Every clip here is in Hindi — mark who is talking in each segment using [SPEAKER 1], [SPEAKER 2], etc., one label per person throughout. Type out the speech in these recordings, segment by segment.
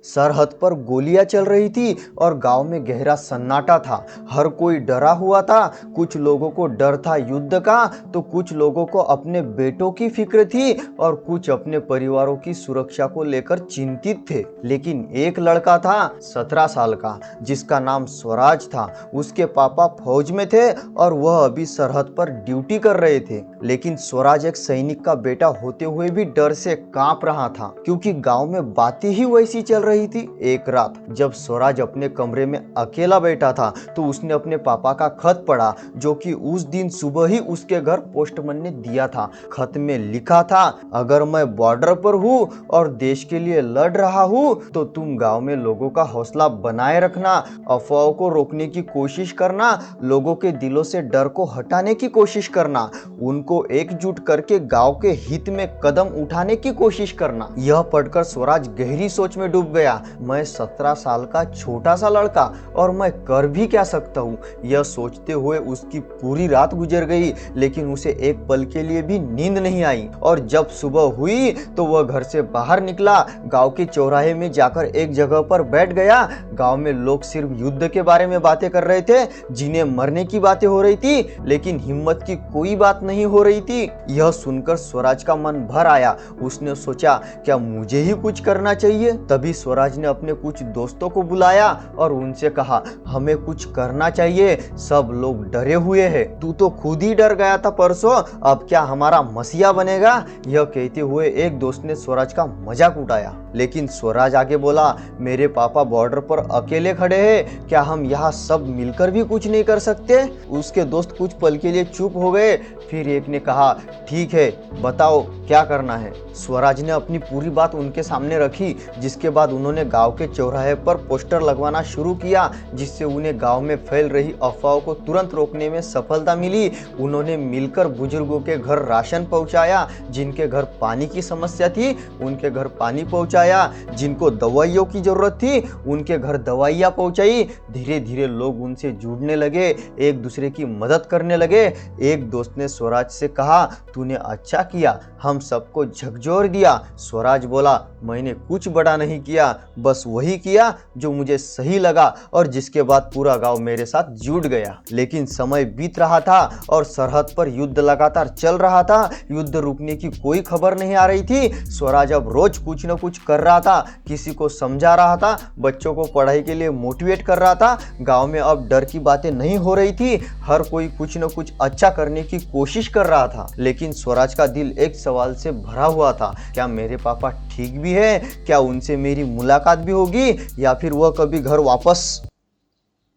[SPEAKER 1] सरहद पर गोलियां चल रही थी और गांव में गहरा सन्नाटा था। हर कोई डरा हुआ था। कुछ लोगों को डर था युद्ध का, तो कुछ लोगों को अपने बेटों की फिक्र थी और कुछ अपने परिवारों की सुरक्षा को लेकर चिंतित थे। लेकिन एक लड़का था 17 साल का, जिसका नाम स्वराज था। उसके पापा फौज में थे और वह अभी सरहद पर ड्यूटी कर रहे थे। लेकिन स्वराज एक सैनिक का बेटा होते हुए भी डर से कांप रहा था, क्योंकि गांव में बातें ही वैसी चल रही थी। एक रात जब स्वराज अपने कमरे में अकेला बैठा था, तो उसने अपने पापा का खत पढ़ा, जो कि उस दिन सुबह ही उसके घर पोस्टमैन ने दिया था। खत में लिखा था, अगर मैं बॉर्डर पर हूँ और देश के लिए लड़ रहा हूँ, तो तुम गांव में लोगों का हौसला बनाए रखना, अफवाहों को रोकने की कोशिश करना, लोगों के दिलों से डर को हटाने की कोशिश करना, उनको एकजुट करके गांव के हित में कदम उठाने की कोशिश करना। यह पढ़कर स्वराज गहरी सोच में डूब गया। मैं 17 साल का छोटा सा लड़का, और मैं कर भी क्या सकता हूँ। यह सोचते हुए उसकी पूरी रात गुजर गई, लेकिन उसे एक पल के लिए भी नींद नहीं आई। और जब सुबह हुई तो वह घर से बाहर निकला, गांव के चौराहे में जाकर एक जगह पर बैठ गया। गांव में लोग सिर्फ युद्ध के बारे में बातें कर रहे थे, जिन्हें मरने की बातें हो रही थी, लेकिन हिम्मत की कोई बात नहीं हो रही थी। यह सुनकर स्वराज का मन भर आया। उसने सोचा, क्या मुझे ही कुछ करना चाहिए। तभी स्वराज ने अपने कुछ दोस्तों को बुलाया और उनसे कहा, हमें कुछ करना चाहिए, सब लोग डरे हुए हैं। तू तो खुद ही डर गया था परसों, अब क्या हमारा मसीहा बनेगा। यह कहते हुए एक दोस्त ने स्वराज का मजाक उड़ाया, लेकिन स्वराज आगे बोला, मेरे पापा बॉर्डर पर अकेले खड़े हैं, क्या हम यहाँ सब मिलकर भी कुछ नहीं कर सकते। उसके दोस्त कुछ पल के लिए चुप हो गए। फिर एक ने कहा, ठीक है, बताओ क्या करना है। स्वराज ने अपनी पूरी बात उनके सामने रखी, जिसके बाद उन्होंने गांव के चौराहे पर पोस्टर लगवाना शुरू किया, जिससे उन्हें गांव में फैल रही अफवाहों को तुरंत रोकने में सफलता मिली। उन्होंने मिलकर बुजुर्गों के घर राशन पहुंचाया, जिनके घर पानी की समस्या थी उनके घर पानी पहुंचाया, जिनको दवाइयों की जरूरत थी उनके घर दवाइयाँ पहुंचाई। धीरे धीरे लोग उनसे जुड़ने लगे, एक दूसरे की मदद करने लगे। एक दोस्त ने स्वराज से कहा, तूने अच्छा किया, हम सबको झकझोर दिया। स्वराज बोला, मैंने कुछ बड़ा नहीं किया, बस वही किया जो मुझे सही लगा, और जिसके बाद पूरा गांव मेरे साथ जुट गया। लेकिन समय बीत रहा था और सरहद पर युद्ध लगातार चल रहा था। युद्ध रुकने की कोई खबर नहीं आ रही थी। स्वराज अब रोज कुछ न कुछ कर रहा था, किसी को समझा रहा था, बच्चों को पढ़ाई के लिए मोटिवेट कर रहा था। गांव में अब डर की बातें नहीं हो रही थी, हर कोई कुछ न कुछ अच्छा करने की कोशिश कर रहा था। लेकिन स्वराज का दिल एक सवाल से भरा हुआ था, क्या मेरे पापा ठीक भी है, क्या उनसे मेरी मुलाकात भी होगी, या फिर वह कभी घर वापस।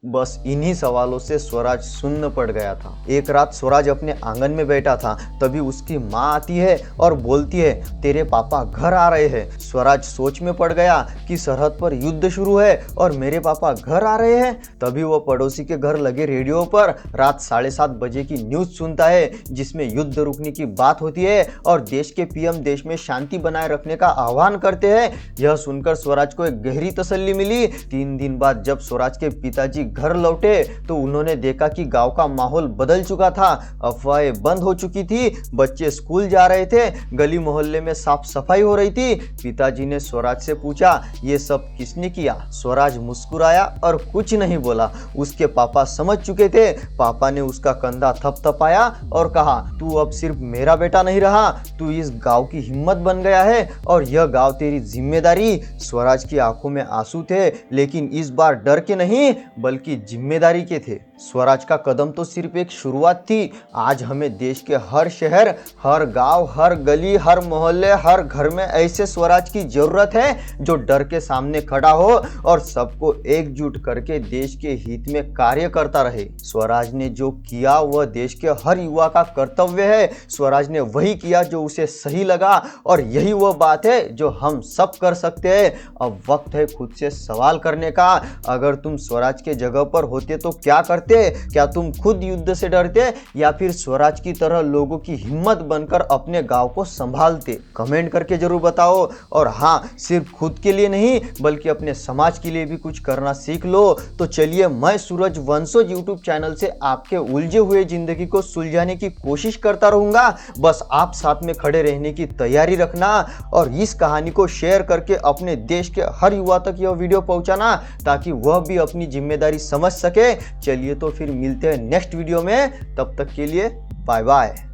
[SPEAKER 1] बस इन्हीं सवालों से स्वराज सुन्न पड़ गया था। एक रात स्वराज अपने आंगन में बैठा था, तभी उसकी माँ आती है और बोलती है, तेरे पापा घर आ रहे हैं। स्वराज सोच में पड़ गया कि सरहद पर युद्ध शुरू है और मेरे पापा घर आ रहे हैं। तभी वह पड़ोसी के घर लगे रेडियो पर रात 7:30 बजे की न्यूज सुनता है, जिसमें युद्ध रुकने की बात होती है और देश के पीएम देश में शांति बनाए रखने का आह्वान करते हैं। यह सुनकर स्वराज को एक गहरी तसल्ली मिली। 3 दिन बाद जब स्वराज के पिताजी घर लौटे तो उन्होंने देखा कि गांव का माहौल बदल चुका था। अफवाहें बंद हो चुकी थी, बच्चे स्कूल जा रहे थे, गली मोहल्ले में साफ सफाई हो रही थी। पिताजी ने स्वराज से पूछा, ये सब किसने किया। स्वराज मुस्कुराया और कुछ नहीं बोला। उसके पापा समझ चुके थे। पापा ने उसका कंधा थपथपाया और कहा, तू अब सिर्फ मेरा बेटा नहीं रहा, तू इस गांव की हिम्मत बन गया है और यह गांव तेरी जिम्मेदारी। स्वराज की आंखों में आंसू थे, लेकिन इस बार डर के नहीं बल्कि जिम्मेदारी के थे। स्वराज का कदम तो सिर्फ एक शुरुआत थी। आज हमें देश के हर शहर, हर गांव, हर गली, हर मोहल्ले, हर घर में ऐसे स्वराज की जरूरत है जो डर के सामने खड़ा हो और सबको एकजुट करके देश के हित में कार्य करता रहे। स्वराज ने जो किया वह देश के हर युवा का कर्तव्य है। स्वराज ने वही किया जो उसे सही लगा, और यही वह बात है जो हम सब कर सकते हैं। अब वक्त है खुद से सवाल करने का। अगर तुम स्वराज के जगह जगह पर होते तो क्या करते? क्या तुम खुद युद्ध से डरते या फिर स्वराज की तरह लोगों की हिम्मत बनकर अपने गांव को संभालते? कमेंट करके जरूर बताओ। और हाँ, सिर्फ खुद के लिए नहीं बल्कि अपने समाज के लिए भी कुछ करना सीख लो। तो चलिए, मैं सूरज वंशज यूट्यूब चैनल से आपके उलझे हुए जिंदगी को सुलझाने की कोशिश करता रहूंगा। बस आप साथ में खड़े रहने की तैयारी रखना और इस कहानी को शेयर करके अपने देश के हर युवा तक यह वीडियो पहुंचाना, ताकि वह भी अपनी जिम्मेदारी समझ सके। चलिए तो फिर मिलते हैं नेक्स्ट वीडियो में, तब तक के लिए बाय बाय।